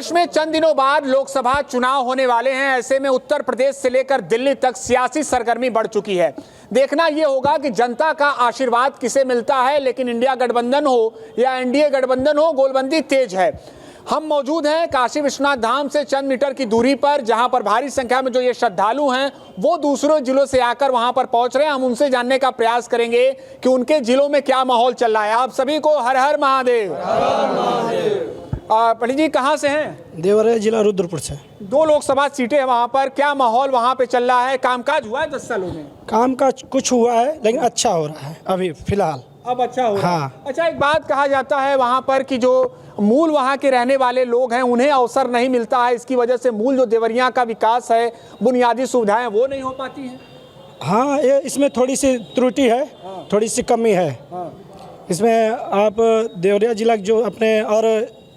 देश में चंद दिनों बाद लोकसभा चुनाव होने वाले हैं। ऐसे में उत्तर प्रदेश से लेकर दिल्ली तक सियासी सरगर्मी बढ़ चुकी है। देखना यह होगा कि जनता का आशीर्वाद किसे मिलता है। लेकिन इंडिया गठबंधन हो या एनडीए गठबंधन हो, गोलबंदी तेज है। हम मौजूद हैं काशी विश्वनाथ धाम से चंद मीटर की दूरी पर, जहां पर भारी संख्या में जो ये श्रद्धालु हैं वो दूसरे जिलों से आकर वहां पर पहुंच रहे हैं। हम उनसे जानने का प्रयास करेंगे कि उनके जिलों में क्या माहौल चल रहा है। आप सभी को हर हर महादेव। पंडित जी कहाँ से हैं? देवरिया जिला रुद्रपुर से। 2 लोकसभा सीटें हैं वहाँ पर, क्या माहौल वहाँ पे चल रहा है? कामकाज हुआ है 10 सालों में? कामकाज कुछ हुआ है लेकिन अच्छा हो रहा है अभी फिलहाल। अब अच्छा हो रहा है। हाँ। अच्छा, एक बात कहा जाता है वहाँ पर कि जो मूल वहाँ के रहने वाले लोग हैं उन्हें अवसर नहीं मिलता है, इसकी वजह से मूल जो देवरिया का विकास है, बुनियादी सुविधाएं वो नहीं हो पाती हैं। हाँ, ये इसमें थोड़ी सी त्रुटि है। हाँ। थोड़ी सी कमी है। हाँ। इसमें आप देवरिया जिला के जो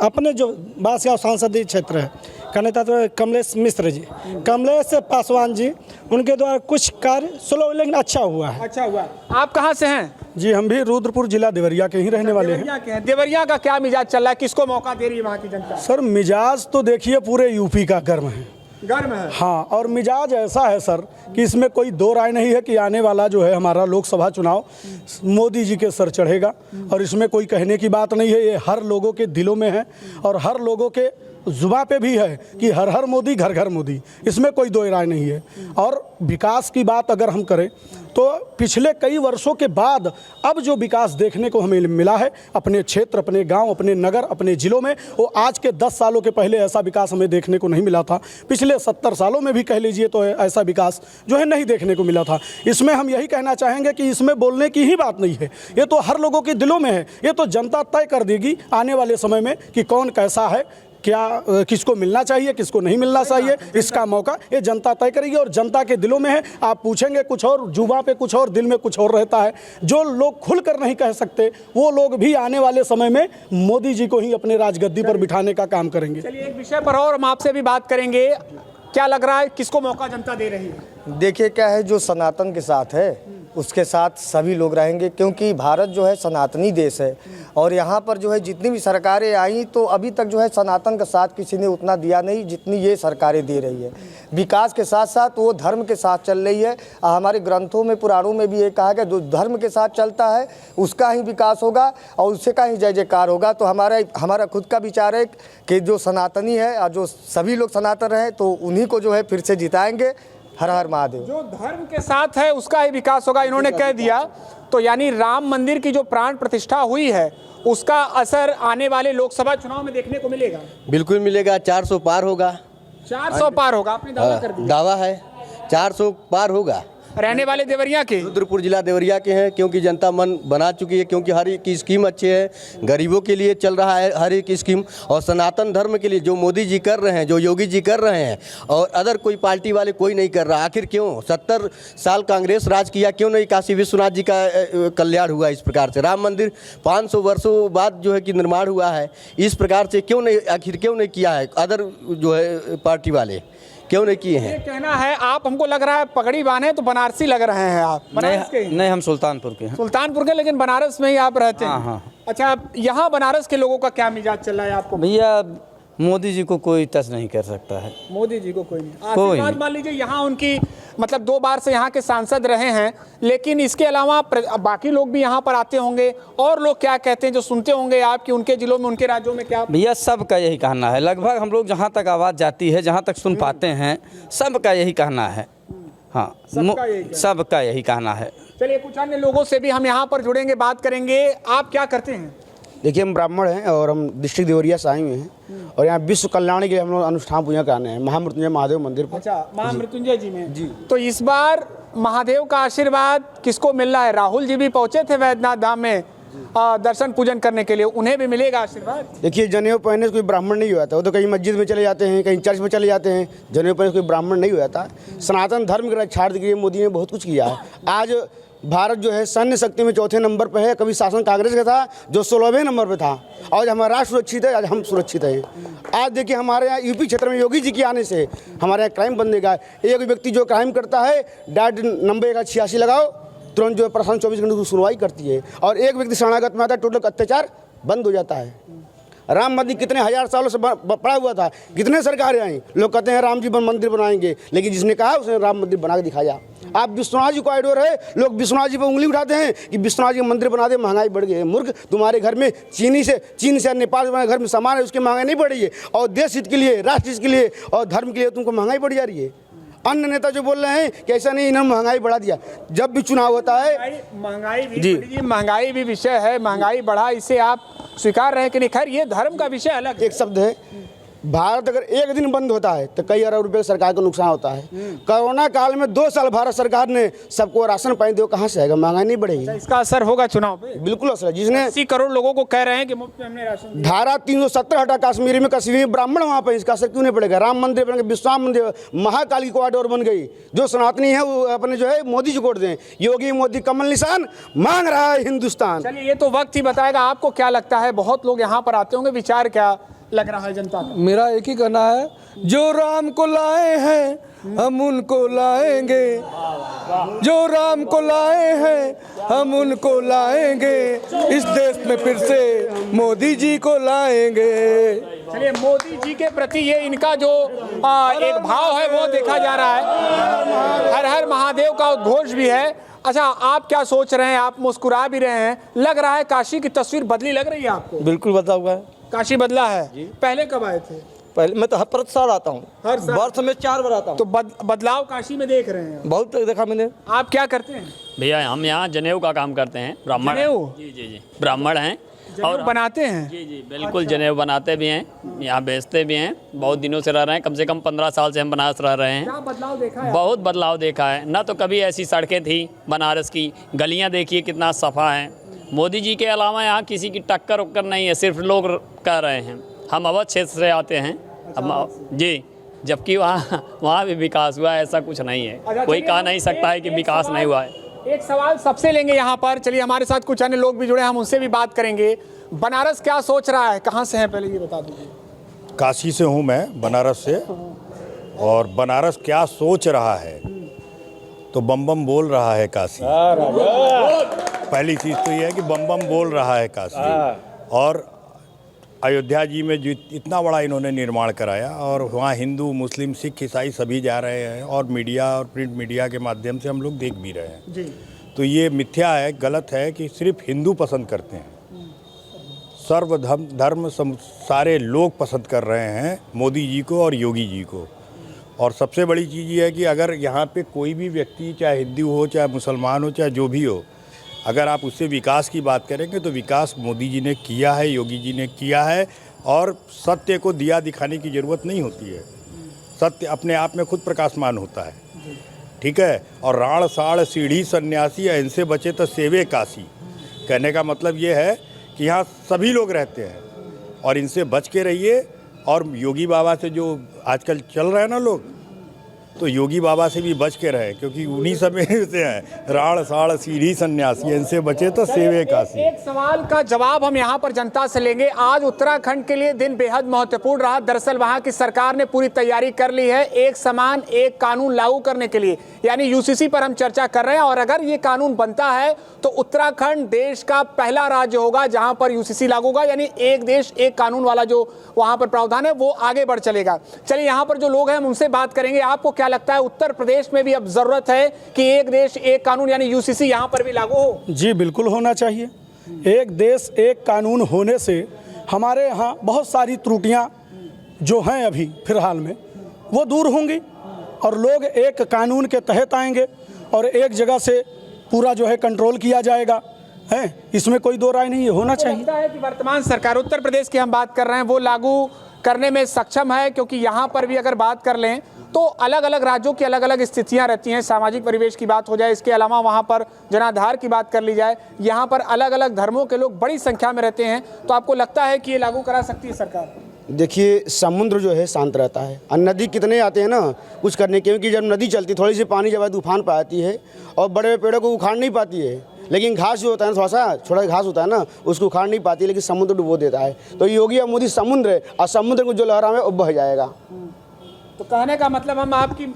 अपने जो बासिया संसदीय क्षेत्र है का नेता तो कमलेश मिश्र जी, कमलेश पासवान जी, उनके द्वारा कुछ कार्य स्लो लेकिन अच्छा हुआ है। अच्छा हुआ। आप कहाँ से हैं? जी, हम भी रुद्रपुर जिला देवरिया के ही रहने वाले हैं। देवरिया के हैं। देवरिया का क्या मिजाज चल रहा है? किसको मौका दे रही है वहाँ की जनता? सर, मिजाज तो देखिए पूरे यूपी का गर्म है। गर्म है। हाँ, और मिजाज ऐसा है सर कि इसमें कोई दो राय नहीं है कि आने वाला जो है हमारा लोकसभा चुनाव मोदी जी के सर चढ़ेगा। और इसमें कोई कहने की बात नहीं है, ये हर लोगों के दिलों में है और हर लोगों के जुबान पे भी है कि हर हर मोदी घर घर मोदी। इसमें कोई दो राय नहीं है। और विकास की बात अगर हम करें तो पिछले कई वर्षों के बाद अब जो विकास देखने को हमें मिला है अपने क्षेत्र, अपने गांव, अपने नगर, अपने ज़िलों में, वो आज के 10 सालों के पहले ऐसा विकास हमें देखने को नहीं मिला था। पिछले 70 सालों में भी कह लीजिए तो ऐसा विकास जो है नहीं देखने को मिला था। इसमें हम यही कहना चाहेंगे कि इसमें बोलने की ही बात नहीं है, ये तो हर लोगों के दिलों में है। ये तो जनता तय कर देगी आने वाले समय में कि कौन कैसा है, क्या किसको मिलना चाहिए, किसको नहीं मिलना चाहिए, इसका मौका ये जनता तय करेगी। और जनता के दिलों में है। आप पूछेंगे कुछ और, जुबान पे कुछ और, दिल में कुछ और रहता है। जो लोग खुलकर नहीं कह सकते वो लोग भी आने वाले समय में मोदी जी को ही अपने राजगद्दी पर बिठाने का काम करेंगे। चलिए, एक विषय पर और हम आपसे भी बात करेंगे। क्या लग रहा है किसको मौका जनता दे रही है? देखिए क्या है, जो सनातन के साथ है उसके साथ सभी लोग रहेंगे, क्योंकि भारत जो है सनातनी देश है। और यहाँ पर जो है जितनी भी सरकारें आई तो अभी तक जो है सनातन का साथ किसी ने उतना दिया नहीं जितनी ये सरकारें दे रही है। विकास के साथ साथ वो धर्म के साथ चल रही है। हमारे ग्रंथों में, पुराणों में भी ये कहा गया जो धर्म के साथ चलता है उसका ही विकास होगा और उससे का ही जय जयकार होगा। तो हमारा खुद का विचार है कि जो सनातनी है और जो सभी लोग सनातन रहे तो उन्हीं को जो है फिर से जिताएंगे। हर हर महादेव। जो धर्म के साथ है उसका ही विकास होगा, इन्होंने कह दिया। तो यानी राम मंदिर की जो प्राण प्रतिष्ठा हुई है उसका असर आने वाले लोकसभा चुनाव में देखने को मिलेगा? बिल्कुल मिलेगा। 400 पार होगा। 400 पार होगा, आपने दावा कर दिया। दावा है 400 पार होगा। रहने वाले देवरिया के, रुद्रपुर जिला देवरिया के हैं, क्योंकि जनता मन बना चुकी है, क्योंकि हर एक स्कीम अच्छी है, गरीबों के लिए चल रहा है हर एक स्कीम। और सनातन धर्म के लिए जो मोदी जी कर रहे हैं, जो योगी जी कर रहे हैं, और अदर कोई पार्टी वाले कोई नहीं कर रहा। आखिर क्यों 70 साल कांग्रेस राज किया, क्यों नहीं काशी विश्वनाथ जी का कल्याण हुआ इस प्रकार से? राम मंदिर 500 वर्षों बाद जो है कि निर्माण हुआ है, इस प्रकार से क्यों नहीं, आखिर क्यों नहीं किया है अदर जो है पार्टी वाले, क्यों नहीं किए हैं? ये कहना है आप, हमको लग रहा है पगड़ी बांधे तो बनारसी लग रहे हैं आप। बनारस के? नहीं, हम सुल्तानपुर के हैं। सुल्तानपुर के, लेकिन बनारस में ही आप रहते हैं। हाँ। अच्छा, यहाँ बनारस के लोगों का क्या मिजाज चल रहा है आपको? भैया, मोदी जी को कोई टच नहीं कर सकता है। मोदी जी को कोई नहीं। कोई आशीर्वाद मान लीजिए, यहाँ उनकी मतलब 2 बार से यहाँ के सांसद रहे हैं, लेकिन इसके अलावा बाकी लोग भी यहाँ पर आते होंगे। और लोग क्या कहते हैं जो सुनते होंगे आप कि उनके जिलों में, उनके राज्यों में क्या? भैया, सबका यही कहना है। लगभग हम लोग जहाँ तक आवाज़ जाती है, जहाँ तक सुन पाते हैं, सबका यही कहना है। हाँ, सबका यही कहना है। चलिए, कुछ अन्य लोगों से भी हम यहाँ पर जुड़ेंगे, बात करेंगे। आप क्या करते हैं? देखिए, हम ब्राह्मण हैं और हम डिस्ट्रिक्ट देवरिया से आए हुए हैं और यहाँ विश्व कल्याण के हम लोग अनुष्ठान पूजा कराने हैं महामृत्युंजय महादेव मंदिर पर। अच्छा, महामृत्युंजय जी में जी। तो इस बार महादेव का आशीर्वाद किसको मिल रहा है? राहुल जी भी पहुंचे थे वैद्यनाथ धाम में दर्शन पूजन करने के लिए, उन्हें भी मिलेगा आशीर्वाद? देखिए, जनेऊ पहने से कोई ब्राह्मण नहीं हुआ था। वो तो कहीं मस्जिद में चले जाते हैं, कहीं चर्च में चले जाते हैं। जनेऊ पहने से कोई ब्राह्मण नहीं हुआ था। सनातन धर्म की रक्षार्थ के लिए मोदी ने बहुत कुछ किया है। आज भारत जो है सैन्य शक्ति में 4थे नंबर पर है। कभी शासन कांग्रेस का था जो 16वें नंबर पर था। आज हमारा राष्ट्र सुरक्षित है, आज हम सुरक्षित हैं। आज देखिए, हमारे यहाँ यूपी क्षेत्र में योगी जी के आने से हमारे यहाँ क्राइम बंद देगा। एक व्यक्ति जो क्राइम करता है डायरेक्ट नंबर 186 लगाओ, तुरंत जो है प्रशासन 24 घंटे की सुनवाई करती है। और एक व्यक्ति शरणागत में आता है, टोटल अत्याचार बंद हो जाता है। राम मंदिर कितने हजार सालों से पड़ा हुआ था, कितने सरकारें आई, लोग कहते हैं राम जी मंदिर बनाएंगे, लेकिन जिसने कहा उसने राम मंदिर बना के दिखाया। आप विश्वनाथ जी कॉरिडोर है, लोग विश्वनाथ जी पर उंगली उठाते हैं कि विश्वनाथ जी मंदिर बना दे, महंगाई बढ़ गई है। मूर्ख, तुम्हारे घर में चीन से नेपाल से घर में सामान है, उसकी महंगाई नहीं बढ़ रही है, और देश हित के लिए, राष्ट्र हित के लिए और धर्म के लिए तुमको महंगाई बढ़ जा रही है। अन्य नेता जो बोल रहे हैं कि ऐसा नहीं, इन्होंने महंगाई बढ़ा दिया। जब भी चुनाव होता है, महंगाई भी विषय है, महंगाई बढ़ा, इसे आप स्वीकार रहे कि नहीं? खैर ये धर्म का विषय अलग है। एक शब्द है, भारत अगर एक दिन बंद होता है तो कई अरब रुपए सरकार को नुकसान होता है। कोरोना काल में 2 साल भारत सरकार ने सबको राशन पानी दो, कहाँ से आएगा? महंगाई नहीं बढ़ेगी। इसका असर होगा चुनाव पे? बिल्कुल असर है। जिसने 80 करोड़ लोगों को कह रहे हैं कि मुफ्त में हमने राशन दिया। धारा 370 हटा कश्मीर में, कश्मीरी ब्राह्मण वहाँ पर, इसका असर क्यों नहीं पड़ेगा? राम मंदिर बन गए, विश्वनाथ मंदिर, महाकाली कॉरिडोर बन गई। जो सनातनी है वो अपने जो है मोदी जी को वोट दें। योगी मोदी कमल निशान मांग रहा है हिंदुस्तान। चलिए ये तो वक्त ही बताएगा। आपको क्या लगता है? बहुत लोग यहाँ पर आते होंगे, विचार क्या लग रहा है जनता का? मेरा एक ही कहना है, जो राम को लाए हैं हम उनको लाएंगे, जो राम को लाए हैं हम उनको लाएंगे, इस देश में फिर से मोदी जी को लाएंगे। चलिए, मोदी जी के प्रति ये इनका जो एक भाव है वो देखा जा रहा है। हर हर महादेव का उद्घोष भी है। अच्छा, आप क्या सोच रहे हैं? आप मुस्कुरा भी रहे हैं, लग रहा है काशी की तस्वीर बदली लग रही है आपको? बिल्कुल बदला हुआ है। काशी बदला है। पहले कब आए थे? पहले मैं तो हर साल आता हूँ, हर साल? वर्ष में 4 बार आता हूँ। तो बदलाव काशी में देख रहे हैं? बहुत देखा मैंने। आप क्या करते हैं? भैया हम यहाँ जनेऊ का काम करते हैं, ब्राह्मण। जनेऊ? जी ब्राह्मण हैं और बनाते हैं? जी बिल्कुल। जनेऊ बनाते भी हैं, यहाँ बेचते भी हैं। बहुत दिनों से रह रहे हैं, कम से कम 15 साल से हम बनारस रह रहे हैं। क्या बदलाव देखा है? बहुत बदलाव देखा है ना। तो कभी ऐसी सड़कें थी बनारस की, गलियाँ देखिए कितना सफ़ा है। मोदी जी के अलावा यहाँ किसी की टक्कर उक्कर नहीं है, सिर्फ लोग कह रहे हैं। हम अवध क्षेत्र से आते हैं जी, जबकि वहाँ भी विकास हुआ है, ऐसा कुछ नहीं है। कोई कह नहीं सकता है कि विकास नहीं हुआ है। एक सवाल सबसे लेंगे यहाँ पर। चलिए, हमारे साथ कुछ अन्य लोग भी जुड़े, हम उनसे भी बात करेंगे। बनारस क्या सोच रहा है? कहाँ से हैं पहले ये बता दीजिए। काशी से हूँ मैं, बनारस से। और बनारस क्या सोच रहा है तो बम बम बोल रहा है काशी। पहली चीज़ तो ये है कि बम बम बोल रहा है काशी। और अयोध्या जी में जो इतना बड़ा इन्होंने निर्माण कराया, और वहाँ हिंदू मुस्लिम सिख ईसाई सभी जा रहे हैं, और मीडिया और प्रिंट मीडिया के माध्यम से हम लोग देख भी रहे हैं जी। तो ये मिथ्या है, गलत है कि सिर्फ हिंदू पसंद करते हैं। सर्व धर्म सारे लोग पसंद कर रहे हैं मोदी जी को और योगी जी को। और सबसे बड़ी चीज़ ये है कि अगर यहाँ पे कोई भी व्यक्ति, चाहे हिंदू हो, चाहे मुसलमान हो, चाहे जो भी हो, अगर आप उससे विकास की बात करेंगे तो विकास मोदी जी ने किया है, योगी जी ने किया है। और सत्य को दिया दिखाने की ज़रूरत नहीं होती है, सत्य अपने आप में खुद प्रकाशमान होता है। ठीक है। और राण साड़ सीढ़ी सन्यासी इनसे बचे तो सेवे काशी। कहने का मतलब ये है कि यहाँ सभी लोग रहते हैं और इनसे बच के रहिए। और योगी बाबा से जो आजकल चल रहे हैं ना लोग, तो योगी बाबा से भी बच के रहे, क्योंकि उन्हीं समय से हैं राण साड़ सीढ़ी सन्यासी, इनसे बचे तो सेवे काशी। एक सवाल का जवाब हम यहाँ पर जनता से लेंगे। आज उत्तराखंड के लिए दिन बेहद महत्वपूर्ण रहा। दरअसल वहाँ की सरकार ने पूरी तैयारी कर ली है एक समान एक कानून लागू करने के लिए, यानी यूसीसी पर हम चर्चा कर रहे हैं। और अगर ये कानून बनता है तो उत्तराखंड देश का पहला राज्य होगा जहाँ पर यूसीसी लागू होगा, यानी एक देश एक कानून वाला जो वहाँ पर प्रावधान है वो आगे बढ़ चलेगा। चलिए, यहाँ पर जो लोग हैं हम उनसे बात करेंगे। आपको क्या लगता है, उत्तर प्रदेश में भी अब जरूरत है कि एक देश एक कानून यानी यूसीसी यहाँ पर भी लागू हो? जी बिल्कुल होना चाहिए। एक देश एक कानून होने से हमारे यहाँ बहुत सारी त्रुटियाँ जो हैं अभी फिलहाल में वो दूर होंगी, और लोग एक कानून के तहत आएंगे और एक जगह से पूरा जो है कंट्रोल किया जाएगा। है, इसमें कोई दो राय नहीं है, होना चाहिए। लगता है कि वर्तमान सरकार, उत्तर प्रदेश की हम बात कर रहे हैं, वो लागू करने में सक्षम है? क्योंकि यहाँ पर भी अगर बात कर लें तो अलग अलग राज्यों की अलग अलग स्थितियां रहती हैं। सामाजिक परिवेश की बात हो जाए, इसके अलावा वहाँ पर जनाधार की बात कर ली जाए, यहाँ पर अलग अलग धर्मों के लोग बड़ी संख्या में रहते हैं। तो आपको लगता है कि ये लागू करा सकती है सरकार? देखिए, समुद्र जो है शांत रहता है और नदी कितने आते हैं ना कुछ करने के, क्योंकि जब नदी चलती थोड़ी सी पानी जब तूफान पर आती है और बड़े पेड़ों को उखाड़ नहीं पाती है, लेकिन घास जो होता है थोड़ा सा छोटा घास होता है ना, उसको उखाड़ नहीं पाती, लेकिन समुद्र डुबो देता है। तो योगी और मोदी समुद्र है, और समुद्र को जो लहरा में वो बह जाएगा। तो कहने का मतलब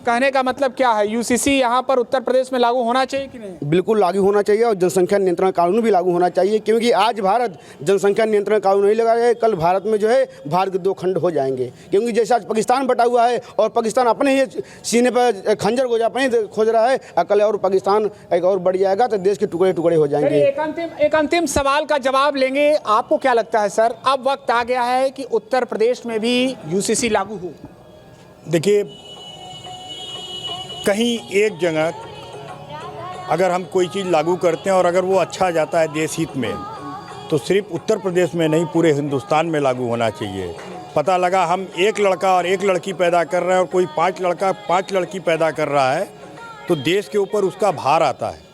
कहने का मतलब क्या है, यूसीसी यहाँ पर उत्तर प्रदेश में लागू होना चाहिए कि नहीं? बिल्कुल लागू होना चाहिए और जनसंख्या नियंत्रण कानून भी लागू होना चाहिए, क्योंकि आज भारत जनसंख्या नियंत्रण कानून नहीं लगा है, कल भारत में जो है भारत के 2 खंड हो जाएंगे। क्योंकि जैसे आज पाकिस्तान बटा हुआ है और पाकिस्तान अपने ही सीने पर खंजर खोज रहा है, कल और पाकिस्तान एक और बढ़ जाएगा तो देश के टुकड़े टुकड़े हो जाएंगे। एक अंतिम सवाल का जवाब लेंगे। आपको क्या लगता है सर, अब वक्त आ गया है कि उत्तर प्रदेश में भी यूसीसी लागू हो? देखिए, कहीं एक जगह अगर हम कोई चीज़ लागू करते हैं और अगर वो अच्छा जाता है देश हित में, तो सिर्फ उत्तर प्रदेश में नहीं पूरे हिंदुस्तान में लागू होना चाहिए। पता लगा हम एक लड़का और एक लड़की पैदा कर रहे हैं और कोई 5 लड़का 5 लड़की पैदा कर रहा है, तो देश के ऊपर उसका भार आता है।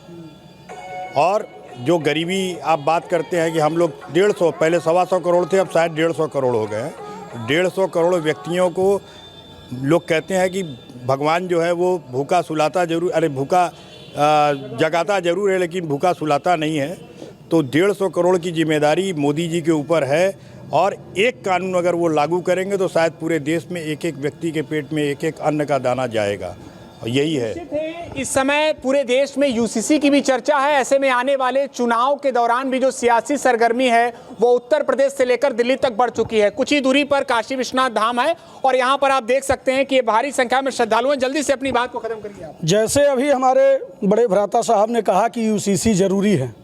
और जो गरीबी आप बात करते हैं कि हम लोग 150, पहले 125 करोड़ थे, अब शायद 150 करोड़ हो गए हैं। 150 करोड़ व्यक्तियों को लोग कहते हैं कि भगवान जो है वो भूखा सुलाता जरूर, अरे भूखा जगाता जरूर है लेकिन भूखा सुलाता नहीं है। तो 150 करोड़ की जिम्मेदारी मोदी जी के ऊपर है और एक कानून अगर वो लागू करेंगे तो शायद पूरे देश में एक एक व्यक्ति के पेट में एक एक अन्न का दाना जाएगा, और यही है। इस समय पूरे देश में यूसीसी की भी चर्चा है। ऐसे में आने वाले चुनाव के दौरान भी जो सियासी सरगर्मी है वो उत्तर प्रदेश से लेकर दिल्ली तक बढ़ चुकी है। कुछ ही दूरी पर काशी विश्वनाथ धाम है और यहाँ पर आप देख सकते हैं कि ये भारी संख्या में श्रद्धालु हैं। जल्दी से अपनी बात को खत्म करिए आप। जैसे अभी हमारे बड़े भ्राता साहब ने कहा कि यूसीसी ज़रूरी है,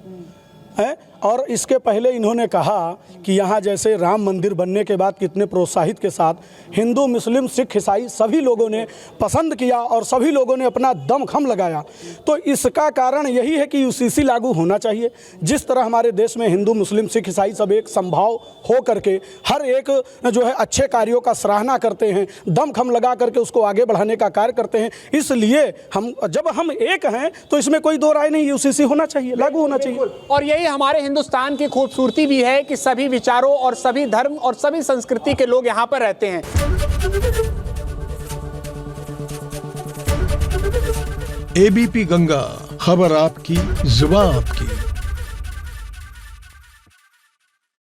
और इसके पहले इन्होंने कहा कि यहाँ जैसे राम मंदिर बनने के बाद कितने प्रोत्साहित के साथ हिंदू, मुस्लिम, सिख, ईसाई सभी लोगों ने पसंद किया और सभी लोगों ने अपना दमखम लगाया। तो इसका कारण यही है कि यूसीसी लागू होना चाहिए। जिस तरह हमारे देश में हिंदू, मुस्लिम, सिख, ईसाई सब एक संभाव हो करके हर एक जो है अच्छे कार्यों का सराहना करते हैं, दमखम लगा करके उसको आगे बढ़ाने का कार्य करते हैं। इसलिए जब हम एक हैं तो इसमें कोई दो राय नहीं, यूसीसी होना चाहिए, लागू होना चाहिए। और यही हमारे हिंदुस्तान की खूबसूरती भी है कि सभी विचारों और सभी धर्म और सभी संस्कृति के लोग यहाँ पर रहते हैं। एबीपी गंगा, खबर आपकी, जुबान आपकी।